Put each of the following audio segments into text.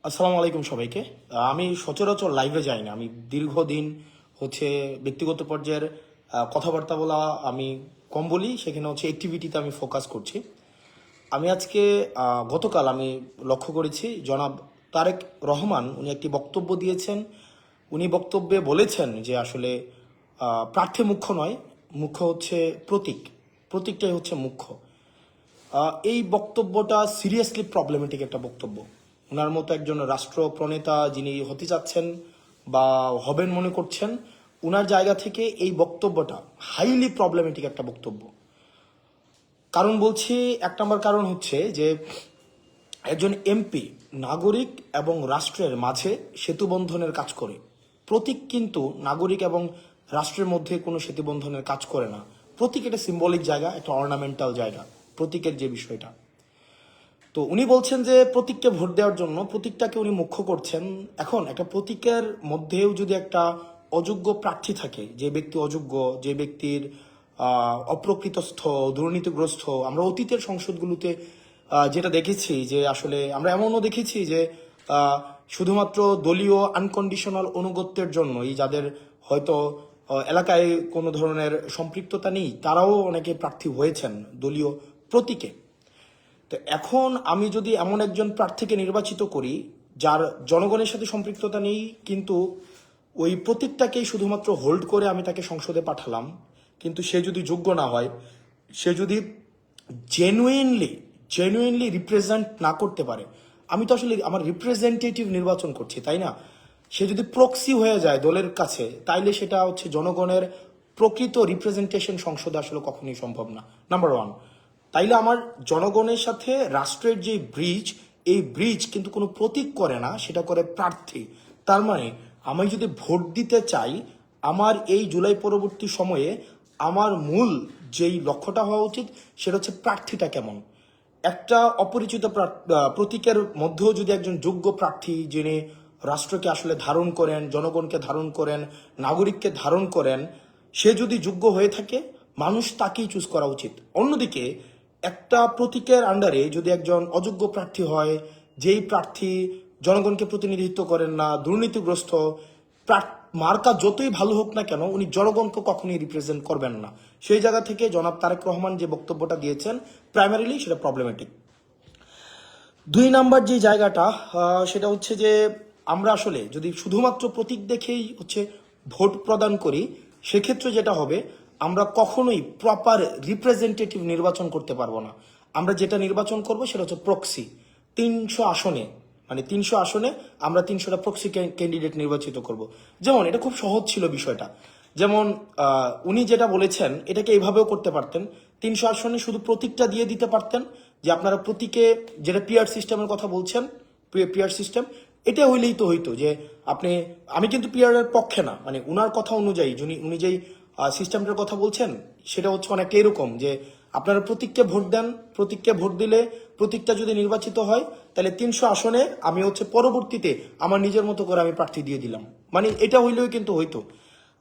আসসালামু আলাইকুম সবাইকে। আমি সচরাচর লাইভে যাই না। আমি দীর্ঘদিন ব্যক্তিগত পর্যায়ের কথাবার্তা বলা আমি কম বলি, সেখানে অ্যাক্টিভিটিতে আমি ফোকাস করছি। আমি আজকে গতকাল আমি লক্ষ্য করেছি জনাব তারেক রহমান উনি একটি বক্তব্য দিয়েছেন। উনি বক্তব্যে বলেছেন যে আসলে প্রার্থী মুখ্য নয়, মুখ্য হচ্ছে প্রতীক, প্রতীকটাই হচ্ছে মুখ্য। এই বক্তব্যটা সিরিয়াসলি প্রবলেমেটিক একটা বক্তব্য। ওনার মতো একজন রাষ্ট্র প্রণেতা যিনি হতে চাচ্ছেন বা হবেন মনে করছেন, ওনার জায়গা থেকে এই বক্তব্যটা হাইলি প্রবলেমেটিক একটা বক্তব্য। কারণ বলছি, এক নম্বর কারণ হচ্ছে যে একজন এমপি নাগরিক এবং রাষ্ট্রের মাঝে সেতু বন্ধনের কাজ করে। প্রতীক কিন্তু নাগরিক এবং রাষ্ট্রের মধ্যে কোনো সেতু বন্ধনের কাজ করে না। প্রতীক একটা সিম্বলিক জায়গা, একটা অর্নামেন্টাল জায়গা, প্রতীকের যে বিষয়টা। তো উনি বলছেন যে প্রতীককে ভোট দেওয়ার জন্য প্রতীকটাকে উনি মুখ্য করছেন। এখন একটা প্রতীকের মধ্যেও যদি একটা অযোগ্য প্রার্থী থাকে, যে ব্যক্তি অযোগ্য, যে ব্যক্তির অপ্রকৃতস্থ, দুর্নীতিগ্রস্ত, আমরা অতীতের সংসদগুলোতে যেটা দেখেছি যে আসলে আমরা এমনও দেখেছি যে শুধুমাত্র দলীয় আনকন্ডিশনাল অনুগত্যের জন্যই যাদের হয়তো এলাকায় কোনো ধরনের সম্পৃক্ততা নেই, তারাও অনেকে প্রার্থী হয়েছেন দলীয় প্রতীকে। তো এখন আমি যদি এমন একজন প্রার্থীকে নির্বাচিত করি যার জনগণের সাথে সম্পৃক্ততা নেই, কিন্তু ওই প্রতীকটাকেই শুধুমাত্র হোল্ড করে আমি তাকে সংসদে পাঠালাম, কিন্তু সে যদি যোগ্য না হয়, সে যদি জেনুইনলি জেনুইনলি রিপ্রেজেন্ট না করতে পারে, আমি তো আসলে আমার রিপ্রেজেন্টেটিভ নির্বাচন করছি, তাই না? সে যদি প্রক্সি হয়ে যায় দলের কাছে, তাইলে সেটা হচ্ছে জনগণের প্রকৃত রিপ্রেজেন্টেশন সংসদে আসলে কখনোই সম্ভব না। Number one. তাইলে আমার জনগণের সাথে রাষ্ট্রের যে ব্রিজ, এই ব্রিজ কিন্তু কোনো প্রতীক করে না, সেটা করে প্রার্থী। তার মানে আমি যদি ভোট দিতে চাই, আমার এই জুলাই পরবর্তী সময়ে আমার মূল যেই লক্ষ্যটা হওয়া উচিত সেটা হচ্ছে প্রার্থীটা কেমন। একটা অপরিচিত প্রতীকের মধ্যেও যদি একজন যোগ্য প্রার্থী, যিনি রাষ্ট্রকে আসলে ধারণ করেন, জনগণকে ধারণ করেন, নাগরিককে ধারণ করেন, সে যদি যোগ্য হয়ে থাকে, মানুষ তাকেই চুজ করা উচিত। অন্যদিকে একটা প্রতীকের আন্ডারে যদি একজন অযোগ্য প্রার্থী হয়, যেই প্রার্থী জনগণকে প্রতিনিধিত্ব করেন না, দুর্নীতিগ্রস্ত, মার্কা যতই ভালো হোক না কেন, উনি জনগণকে কখনোই রিপ্রেজেন্ট করবেন না। সেই জায়গা থেকে জনাব তারেক রহমান যে বক্তব্যটা দিয়েছেন, প্রাইমারিলি সেটা প্রবলেমেটিক। দুই নাম্বার যে জায়গাটা, সেটা হচ্ছে যে আমরা আসলে যদি শুধুমাত্র প্রতীক দেখেই ভোট প্রদান করি, সেক্ষেত্রে যেটা হবে, আমরা কখনোই প্রপার রিপ্রেজেন্টেটিভ নির্বাচন করতে পারবো না। আমরা যেটা নির্বাচন করব সেটা হচ্ছে প্রক্সি। 300 আসনে, মানে 300 আসনে আমরা 300টা প্রক্সি ক্যান্ডিডেট নির্বাচিত করব। যেমন এটা খুব সহজ ছিল বিষয়টা। যেমন উনি যেটা বলেছেন, এটাকে এইভাবেও করতে পারতেন। 300 আসনে শুধু প্রতীকটা দিয়ে দিতে পারতেন, যে আপনারা প্রতীকে, যেটা পিআর সিস্টেমের কথা বলছেন, পিআর সিস্টেম, এটা হইলেই তো হইতো যে আপনি, আমি কিন্তু পিআর এর পক্ষে না, মানে উনার কথা অনুযায়ী উনি যেই সিস্টেমটার কথা বলছেন, সেটা হচ্ছে অনেকটা এরকম যে আপনারা প্রতীককে ভোট দেন, প্রতীককে ভোট দিলে প্রতীকটা যদি নির্বাচিত হয়, তাহলে 300 আসনে আমি পরবর্তীতে আমার নিজের মতো করে আমি প্রার্থী দিয়ে দিলাম। মানে এটা হইলেও কিন্তু হইতো।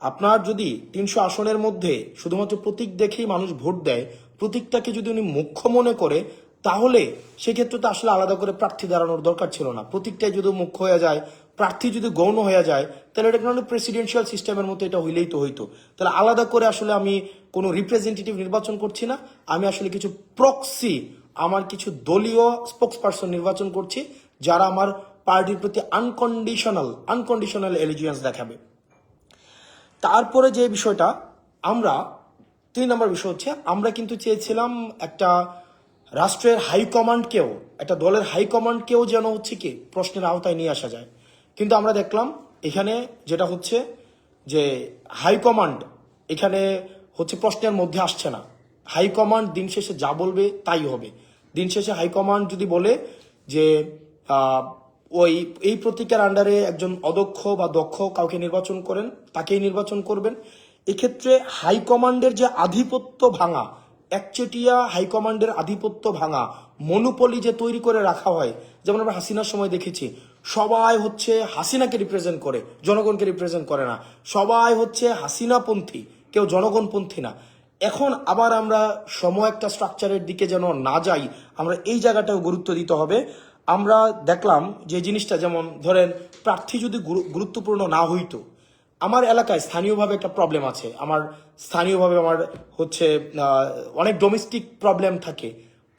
আপনার যদি 300 আসনের মধ্যে শুধুমাত্র প্রতীক দেখেই মানুষ ভোট দেয়, প্রতীকটাকে যদি উনি মুখ্য মনে করে, তাহলে সেক্ষেত্রে তো আসলে আলাদা করে প্রার্থী দাঁড়ানোর দরকার ছিল না। প্রতীকটাই যদি মুখ্য হয়ে যায়, প্রার্থী যদি গৌণ হয়ে যায়, তাহলে এটা কোনো প্রেসিডেন্সিয়াল সিস্টেমের মতো এটা হইলেই তো হইতো। তাহলে আলাদা করে আসলে আমি কোনো রিপ্রেজেন্টেটিভ নির্বাচন করছি না, আমি আসলে কিছু প্রক্সি, আমার কিছু দলীয় স্পোক্স পার্সন নির্বাচন করছি, যারা আমার পার্টির প্রতি আনকন্ডিশনাল এলিজিয়েন্স দেখাবে। তারপরে যে বিষয়টা, আমরা 3 নম্বর বিষয় হচ্ছে, আমরা কিন্তু চেয়েছিলাম একটা রাষ্ট্রের হাইকমান্ডকেও, একটা দলের হাইকমান্ডকেও যেন কি প্রশ্নের আওতায় নিয়ে আসা যায়। কিন্তু আমরা দেখলাম এখানে যেটা হচ্ছে যে হাইকমান্ড এখানে প্রশ্নের মধ্যে আসছে না। হাইকমান্ড দিন শেষে যা বলবে তাই হবে। দিন শেষে হাইকমান্ড যদি বলে যে ওই এই প্রতীকের আন্ডারে একজন অদক্ষ বা দক্ষ কাউকে নির্বাচন করেন, তাকেই নির্বাচন করবেন। এক্ষেত্রে হাইকমান্ডের যে আধিপত্য ভাঙা, একচেটিয়া হাইকমান্ডের আধিপত্য ভাঙা, মনোপলি যে তৈরি করে রাখা হয়, যেমন আমরা হাসিনার সময় দেখেছি, সবাই হাসিনাকে রিপ্রেজেন্ট করে, জনগণকে রিপ্রেজেন্ট করে না। সবাই হাসিনাপন্থী, কেউ জনগণপন্থী না। এখন আবার আমরা একটা স্ট্রাকচারের দিকে যেন না যাই, আমরা এই জায়গাটাও গুরুত্ব দিতে হবে। আমরা দেখলাম যে জিনিসটা, যেমন ধরেন প্রার্থী যদি গুরুত্বপূর্ণ না হইতো, আমার এলাকায় স্থানীয়ভাবে একটা প্রবলেম আছে, আমার স্থানীয়ভাবে আমার হচ্ছে অনেক ডোমেস্টিক প্রবলেম থাকে।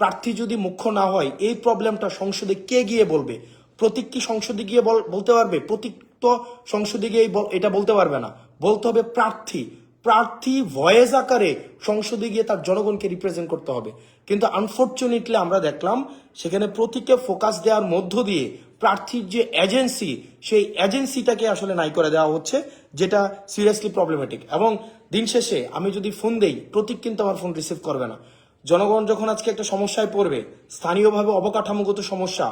প্রার্থী যদি মুখ্য না হয়, এই প্রবলেমটা সংসদে কে গিয়ে বলবে? প্রতীক কি সংসদে গিয়ে বলতে পারবে? প্রতীক তো সংসদে গিয়ে এটা বলতে পারবে না, বলতে হবে প্রার্থী। প্রার্থী ভয়েস আকারে সংসদে গিয়ে তার জনগণকে রিপ্রেজেন্ট করতে হবে। কিন্তু আনফর্চুনেটলি আমরা দেখলাম সেখানে প্রতীকে ফোকাস দেওয়ার মধ্য দিয়ে প্রার্থীর যে এজেন্সি, সেই এজেন্সিটাকে আসলে নাই করে দেওয়া হচ্ছে, যেটা সিরিয়াসলি প্রবলেমেটিক। এবং দিন শেষে আমি যদি ফোন দেই, প্রতীক কিন্তু আমার ফোন রিসিভ করবে না। জনগণ যখন আজকে একটা সমস্যায় পড়বে, স্থানীয়ভাবে অবকাঠামোগত সমস্যা,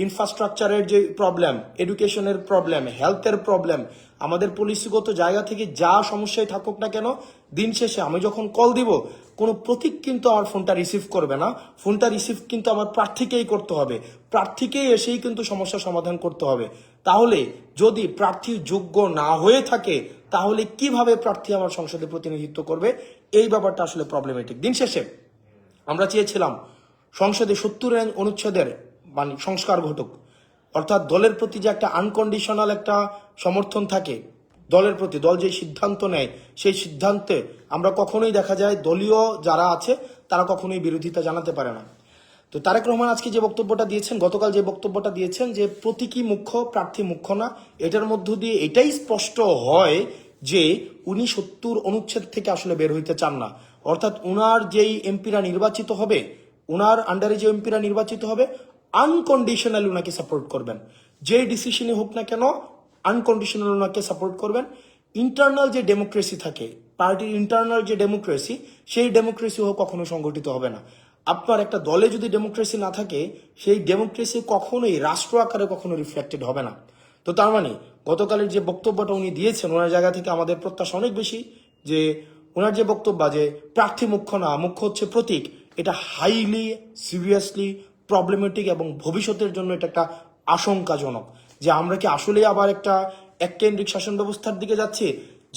ইনফ্রাস্ট্রাকচারের যে প্রবলেম, এডুকেশনের প্রবলেম, হেলথের প্রবলেম, আমাদের পলিসিগত জায়গা থেকে যা সমস্যায় থাকুক না কেন, দিন শেষে আমি যখন কল দিব, কোনো প্রতীক কিন্তু আমার ফোনটা রিসিভ করবে না। ফোনটা রিসিভ কিন্তু আমার প্রার্থীকেই করতে হবে, প্রার্থীকেই এসেই কিন্তু সমস্যা সমাধান করতে হবে। তাহলে যদি প্রার্থী যোগ্য না হয়ে থাকে, তাহলে কিভাবে প্রার্থী আমার সংসদে প্রতিনিধিত্ব করবে? এই ব্যাপারটা আসলে প্রবলেমেটিক। দিন শেষে আমরা চেয়েছিলাম সংসদে 70 অনুচ্ছেদের মানে সংস্কার ঘটুক, অর্থাৎ দলের প্রতি যে একটা আনকন্ডিশনাল একটা সমর্থন থাকে, দলের প্রতি দল যে সিদ্ধান্ত নেয়, সেই সিদ্ধান্তে আমরা কখনোই দেখা যায় দলীয় যারা আছে তারা কখনোই বিরোধিতা জানাতে পারে না। তো তারেক রহমান আজকে যে বক্তব্যটা দিয়েছেন, গতকাল যে বক্তব্যটা দিয়েছেন যে প্রতীকী মুখ্য, প্রার্থী মুখ্য না, এটার মধ্য দিয়ে এটাই স্পষ্ট হয় যে উনি 70 অনুচ্ছেদ থেকে আসলে বের হইতে চান না। অর্থাৎ উনার যেই এমপিরা নির্বাচিত হবে, উনার আন্ডারে যে এমপিরা নির্বাচিত হবে, আনকন্ডিশনালি উনাকে সাপোর্ট করবেন। যে ডিসিশনই হোক না কেন, আনকন্ডিশনাল ওনাকে সাপোর্ট করবেন। ইন্টারনাল যে ডেমোক্রেসি থাকে, পার্টির ইন্টারনাল যে ডেমোক্রেসি, সেই ডেমোক্রেসিও কখনো সংগঠিত হবে না। আপনার একটা দলে যদি ডেমোক্রেসি না থাকে, সেই ডেমোক্রেসি কখনোই রাষ্ট্র আকারে কখনো রিফ্লেক্টেড হবে না। তো তার মানে গতকালের যে বক্তব্যটা উনি দিয়েছেন, ওনার জায়গা থেকে আমাদের প্রত্যাশা অনেক বেশি যে ওনার যে বক্তব্য যে প্রার্থী মুখ্য না, মুখ্য হচ্ছে প্রতীক, এটা হাইলি সিরিয়াসলি প্রবলেমেটিক এবং ভবিষ্যতের জন্য এটা একটা আশঙ্কাজনক। যে আমরা কি আসলে আবার একটা এককেন্দ্রিক শাসন ব্যবস্থার দিকে যাচ্ছি,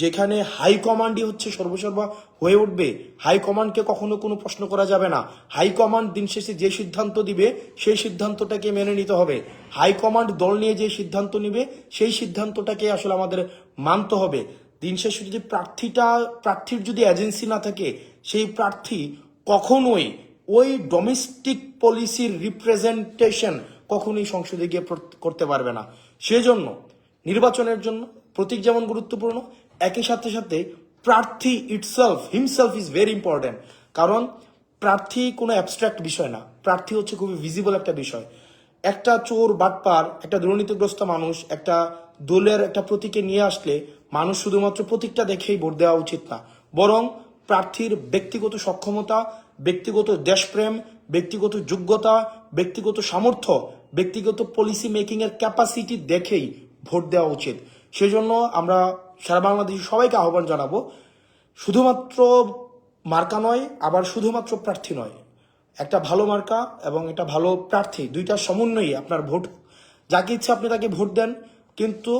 যেখানে হাইকমান্ডই হচ্ছে সর্বসর্বা হয়ে উঠবে? হাইকমান্ডকে কখনো কোনো প্রশ্ন করা যাবে না। হাইকমান্ড দিন শেষে যে সিদ্ধান্ত দিবে, সেই সিদ্ধান্তটাকে মেনে নিতে হবে। হাইকমান্ড দল নিয়ে যে সিদ্ধান্ত নিবে, সেই সিদ্ধান্তটাকে আসলে আমাদের মানতে হবে। দিন শেষে যদি প্রার্থীর যদি এজেন্সি না থাকে, সেই প্রার্থী কখনোই ওই ডোমেস্টিক পলিসির রিপ্রেজেন্টেশন কখনোই সংসদে গিয়ে করতে পারবে না। সেজন্য নির্বাচনের জন্য প্রতীক যেমন গুরুত্বপূর্ণ, একই সাথে সাথে প্রার্থী হিমসেলফ ইজ ভেরি ইম্পর্টেন্ট। কারণ প্রার্থী কোনো অ্যাবস্ট্রাক্ট বিষয় না, প্রার্থী হচ্ছে খুবই ভিজিবল একটা বিষয়। একটা চোর বাটপার, একটা দুর্নীতিগ্রস্ত মানুষ একটা দলের একটা প্রতীকে নিয়ে আসলে মানুষ শুধুমাত্র প্রতীকটা দেখেই ভোট দেওয়া উচিত না, বরং প্রার্থীর ব্যক্তিগত সক্ষমতা, ব্যক্তিগত দেশপ্রেম, ব্যক্তিগত যোগ্যতা, ব্যক্তিগত সামর্থ্য, ব্যক্তিগত পলিসি মেকিং এর ক্যাপাসিটি দেখেই ভোট দেওয়া উচিত। সেজন্য আমরা সারা বাংলাদেশে সবাইকে আহ্বান জানাবো, শুধুমাত্র মার্কা নয়, আবার শুধুমাত্র প্রার্থী নয়, একটা ভালো মার্কা এবং একটা ভালো প্রার্থী, দুইটার সমন্বয়ে আপনার ভোট, যাকে ইচ্ছা আপনি তাকে ভোট দেন, কিন্তু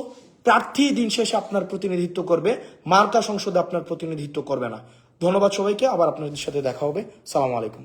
প্রার্থী দিন শেষে আপনার প্রতিনিধিত্ব করবে, মার্কা সংসদে আপনার প্রতিনিধিত্ব করবে না। ধন্যবাদ সবাইকে, আবার আপনাদের সাথে দেখা হবে। সালাম আলাইকুম।